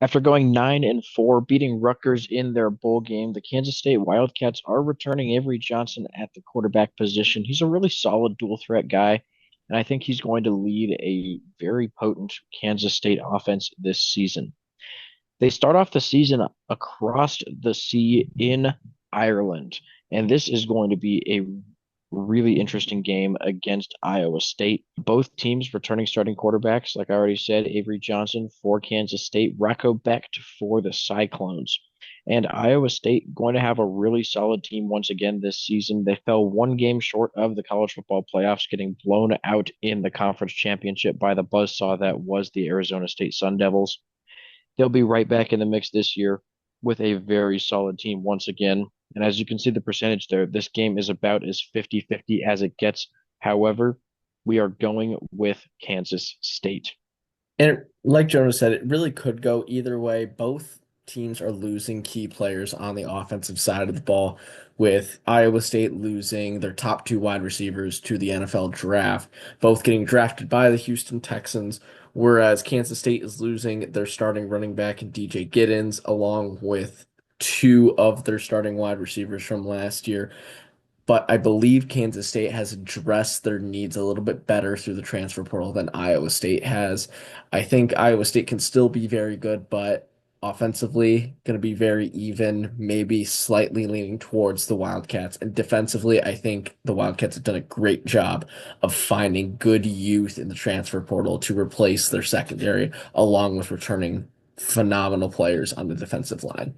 After going 9-4, beating Rutgers in their bowl game, the Kansas State Wildcats are returning Avery Johnson at the quarterback position. He's a really solid dual threat guy, and I think he's going to lead a very potent Kansas State offense this season. They start off the season across the sea in Ireland, and this is going to be a really interesting game against Iowa State. Both teams returning starting quarterbacks, like I already said, Avery Johnson for Kansas State, Rocco Becht for the Cyclones. And Iowa State going to have a really solid team once again this season. They fell one game short of the college football playoffs, getting blown out in the conference championship by the buzzsaw that was the Arizona State Sun Devils. They'll be right back in the mix this year with a very solid team once again. And as you can see the percentage there, this game is about as 50-50 as it gets. However, we are going with Kansas State. And like Jonah said, it really could go either way. Both teams are losing key players on the offensive side of the ball, with Iowa State losing their top two wide receivers to the NFL draft, both getting drafted by the Houston Texans, whereas Kansas State is losing their starting running back in DJ Giddens, along with two of their starting wide receivers from last year. But I believe Kansas State has addressed their needs a little bit better through the transfer portal than Iowa State has. I think Iowa State can still be very good, but offensively going to be very even, maybe slightly leaning towards the Wildcats. And defensively, I think the Wildcats have done a great job of finding good youth in the transfer portal to replace their secondary, along with returning phenomenal players on the defensive line.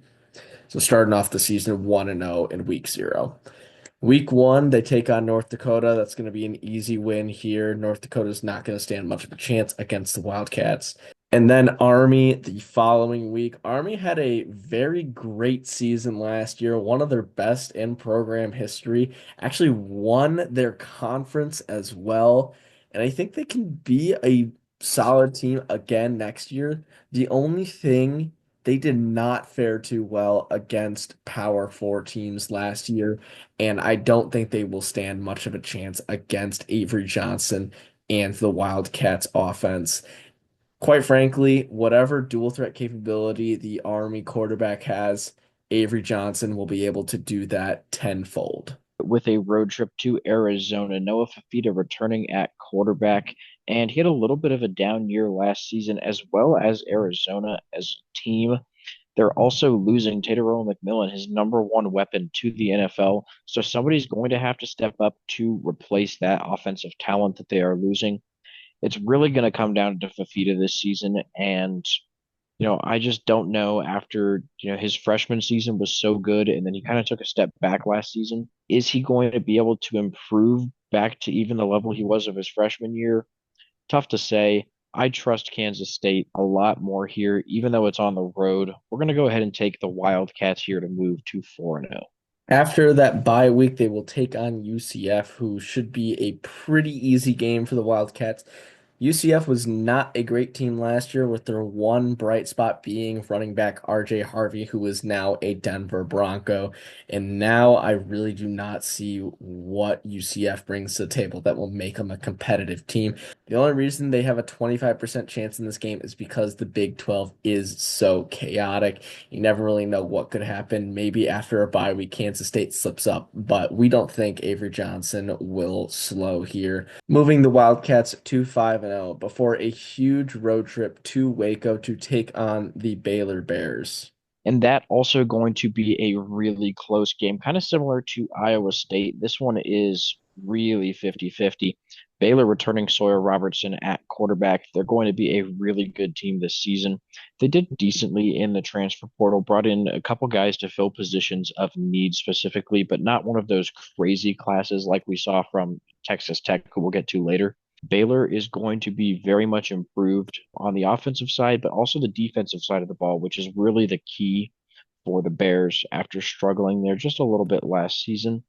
So starting off the season 1-0 in week 0. Week 1, they take on North Dakota. That's going to be an easy win here. North Dakota's not going to stand much of a chance against the Wildcats. And then Army the following week. Army had a very great season last year, one of their best in program history. Actually won their conference as well. And I think they can be a solid team again next year. The only thing, they did not fare too well against Power 4 teams last year, and I don't think they will stand much of a chance against Avery Johnson and the Wildcats offense. Quite frankly, whatever dual threat capability the Army quarterback has, Avery Johnson will be able to do that tenfold. With a road trip to Arizona, Noah Fafita returning at quarterback, and he had a little bit of a down year last season, as well as Arizona as a team. They're also losing Taterell McMillan, his number one weapon, to the NFL. So somebody's going to have to step up to replace that offensive talent that they are losing. It's really going to come down to Fafita this season. And, I just don't know after, his freshman season was so good and then he kind of took a step back last season. Is he going to be able to improve back to even the level he was of his freshman year? Tough to say. I trust Kansas State a lot more here, even though it's on the road. We're going to go ahead and take the Wildcats here to move to 4-0. After that bye week, they will take on UCF, who should be a pretty easy game for the Wildcats. UCF was not a great team last year, with their one bright spot being running back RJ Harvey, who is now a Denver Bronco. And now I really do not see what UCF brings to the table that will make them a competitive team. The only reason they have a 25% chance in this game is because the Big 12 is so chaotic. You never really know what could happen. Maybe after a bye week, Kansas State slips up, but we don't think Avery Johnson will slow here. Moving the Wildcats to 5-0 before a huge road trip to Waco to take on the Baylor Bears. And that also going to be a really close game, kind of similar to Iowa State. This one is really 50-50. Baylor returning Sawyer Robertson at quarterback. They're going to be a really good team this season. They did decently in the transfer portal, brought in a couple guys to fill positions of need specifically, but not one of those crazy classes like we saw from Texas Tech, who we'll get to later. Baylor is going to be very much improved on the offensive side, but also the defensive side of the ball, which is really the key for the Bears after struggling there just a little bit last season.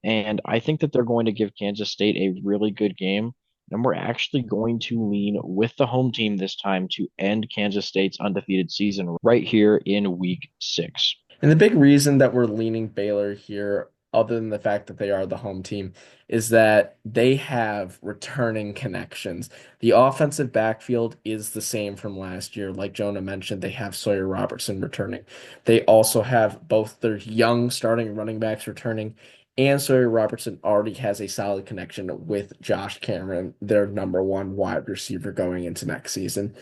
And I think that they're going to give Kansas State a really good game. And we're actually going to lean with the home team this time to end Kansas State's undefeated season right here in week 6. And the big reason that we're leaning Baylor here other than the fact that they are the home team, is that they have returning connections. The offensive backfield is the same from last year. Like Jonah mentioned, they have Sawyer Robertson returning. They also have both their young starting running backs returning, and Sawyer Robertson already has a solid connection with Josh Cameron, their number one wide receiver going into next season.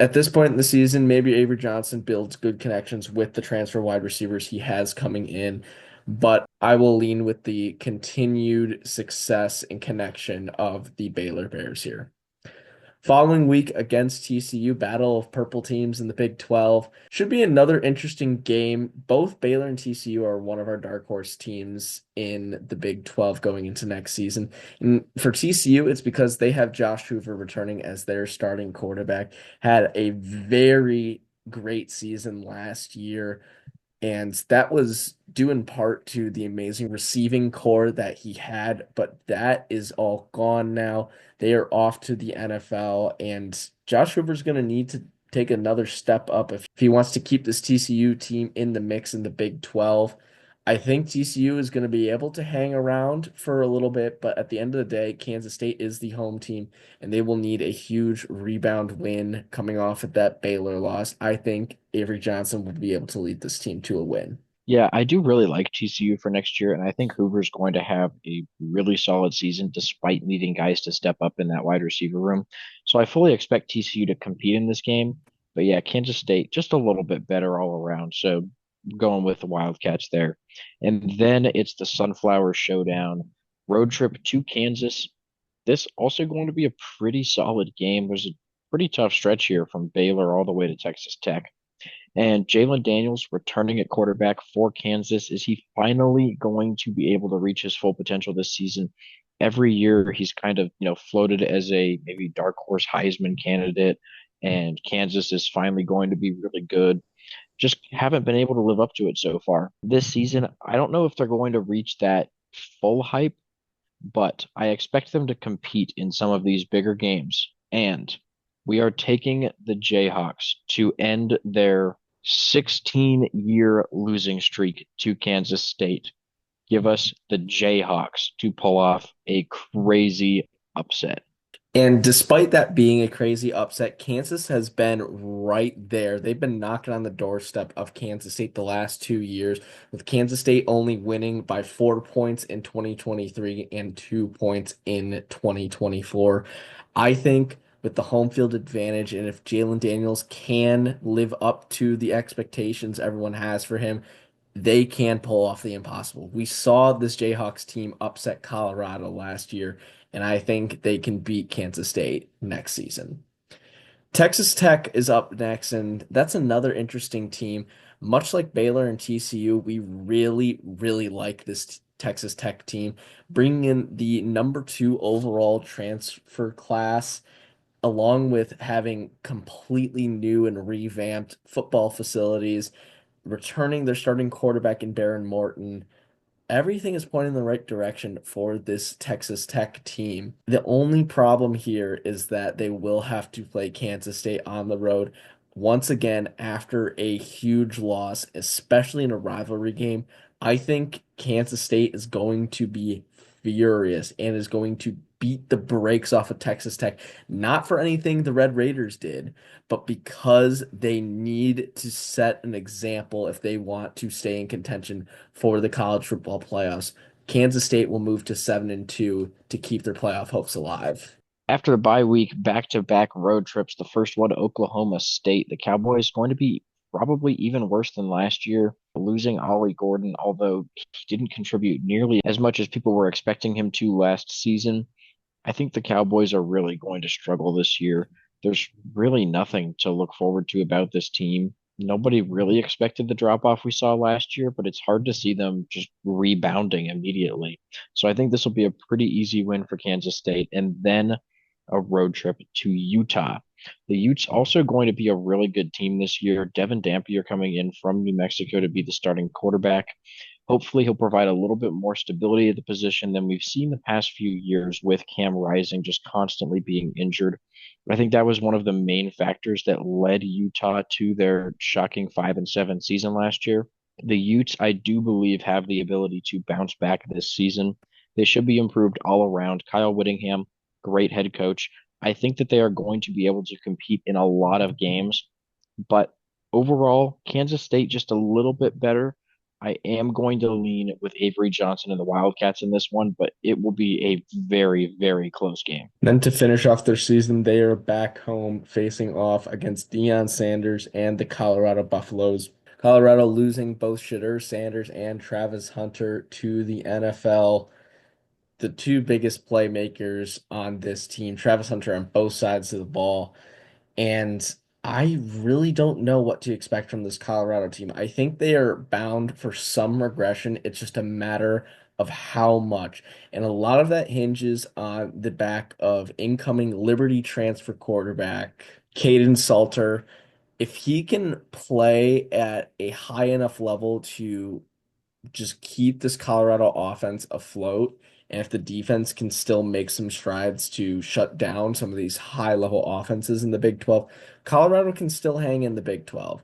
At this point in the season, maybe Avery Johnson builds good connections with the transfer wide receivers he has coming in, but I will lean with the continued success and connection of the Baylor Bears here. Following week against TCU, Battle of Purple Teams in the Big 12. Should be another interesting game. Both Baylor and TCU are one of our dark horse teams in the Big 12 going into next season. And for TCU, it's because they have Josh Hoover returning as their starting quarterback. Had a very great season last year. And that was due in part to the amazing receiving core that he had, but that is all gone now. They are off to the NFL, and Josh Hoover's going to need to take another step up if he wants to keep this TCU team in the mix in the Big 12. I think TCU is going to be able to hang around for a little bit, but at the end of the day, Kansas State is the home team, and they will need a huge rebound win coming off of that Baylor loss. I think Avery Johnson will be able to lead this team to a win. Yeah, I do really like TCU for next year, and I think Hoover's going to have a really solid season despite needing guys to step up in that wide receiver room. So I fully expect TCU to compete in this game. But yeah, Kansas State just a little bit better all around. So going with the Wildcats there. And then it's the Sunflower Showdown road trip to Kansas. This also going to be a pretty solid game. There's a pretty tough stretch here from Baylor all the way to Texas Tech. And Jalen Daniels returning at quarterback for Kansas. Is he finally going to be able to reach his full potential this season? Every year he's kind of, floated as a maybe dark horse Heisman candidate, and Kansas is finally going to be really good. Just haven't been able to live up to it so far. This season, I don't know if they're going to reach that full hype, but I expect them to compete in some of these bigger games. And we are taking the Jayhawks to end their 16-year losing streak to Kansas State. Give us the Jayhawks to pull off a crazy upset. And despite that being a crazy upset, Kansas has been right there. They've been knocking on the doorstep of Kansas State the last 2 years, with Kansas State only winning by 4 points in 2023 and 2 points in 2024. I think with the home field advantage, and if Jalen Daniels can live up to the expectations everyone has for him, they can pull off the impossible. We saw this Jayhawks team upset Colorado last year, and I think they can beat Kansas State next season. Texas Tech is up next, and that's another interesting team. Much like Baylor and TCU, we really, really like this Texas Tech team, bringing in the number two overall transfer class, along with having completely new and revamped football facilities, returning their starting quarterback in Darren Morton. Everything is pointing in the right direction for this Texas Tech team. The only problem here is that they will have to play Kansas State on the road once again after a huge loss, especially in a rivalry game. I think Kansas State is going to be furious and is going to beat the brakes off of Texas Tech, not for anything the Red Raiders did, but because they need to set an example if they want to stay in contention for the college football playoffs. Kansas State will move to 7-2 to keep their playoff hopes alive. After the bye week, back-to-back road trips, the first one to Oklahoma State. The Cowboys going to be probably even worse than last year, losing Ollie Gordon, although he didn't contribute nearly as much as people were expecting him to last season. I think the Cowboys are really going to struggle this year. There's really nothing to look forward to about this team. Nobody really expected the drop off we saw last year, but it's hard to see them just rebounding immediately. So I think this will be a pretty easy win for Kansas State. And then a road trip to Utah. The Utes also going to be a really good team this year. Devin Dampier coming in from New Mexico to be the starting quarterback. Hopefully, he'll provide a little bit more stability at the position than we've seen the past few years with Cam Rising just constantly being injured. I think that was one of the main factors that led Utah to their shocking 5-7 season last year. The Utes, I do believe, have the ability to bounce back this season. They should be improved all around. Kyle Whittingham, great head coach. I think that they are going to be able to compete in a lot of games, but overall, Kansas State just a little bit better. I am going to lean with Avery Johnson and the Wildcats in this one, but it will be a very, very close game. Then to finish off their season, they are back home facing off against Deion Sanders and the Colorado Buffaloes. Colorado losing both Shadur Sanders and Travis Hunter to the NFL, the two biggest playmakers on this team. Travis Hunter on both sides of the ball. And I really don't know what to expect from this Colorado team. I think they are bound for some regression. It's just a matter of how much. And a lot of that hinges on the back of incoming Liberty transfer quarterback, Caden Salter. If he can play at a high enough level to just keep this Colorado offense afloat. And if the defense can still make some strides to shut down some of these high level offenses in the Big 12, Colorado can still hang in the Big 12.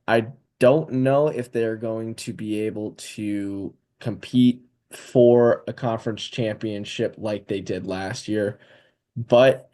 I don't know if they're going to be able to compete for a conference championship like they did last year, but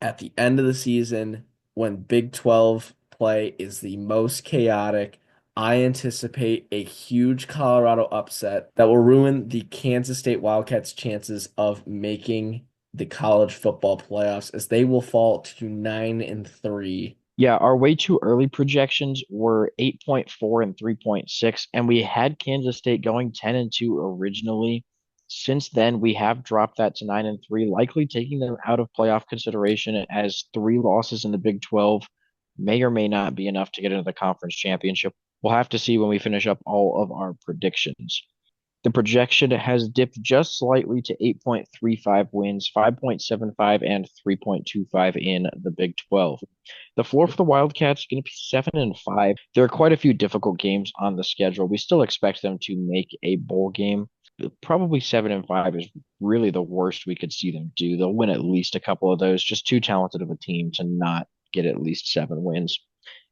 at the end of the season, when Big 12 play is the most chaotic, I anticipate a huge Colorado upset that will ruin the Kansas State Wildcats' chances of making the college football playoffs as they will fall to 9-3. Yeah, our way too early projections were 8.4 and 3.6, and we had Kansas State going 10 and 2 originally. Since then, we have dropped that to 9 and 3, likely taking them out of playoff consideration as three losses in the Big 12 may or may not be enough to get into the conference championship. We'll have to see when we finish up all of our predictions. The projection has dipped just slightly to 8.35 wins, 5.75 and 3.25 in the Big 12. The floor for the Wildcats is going to be 7-5. There are quite a few difficult games on the schedule. We still expect them to make a bowl game. Probably 7-5 is really the worst we could see them do. They'll win at least a couple of those. Just too talented of a team to not get at least 7 wins.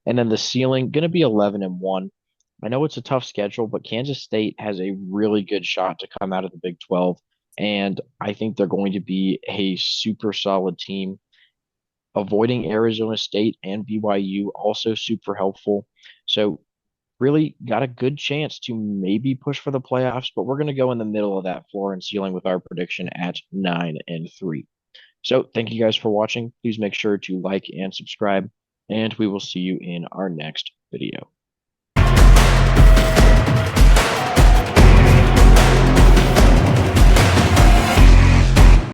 And then the ceiling going to be 11-1. I know it's a tough schedule, but Kansas State has a really good shot to come out of the Big 12. And I think they're going to be a super solid team. Avoiding Arizona State and BYU also super helpful. So really got a good chance to maybe push for the playoffs, but we're going to go in the middle of that floor and ceiling with our prediction at 9-3. So thank you guys for watching. Please make sure to like and subscribe, and we will see you in our next video.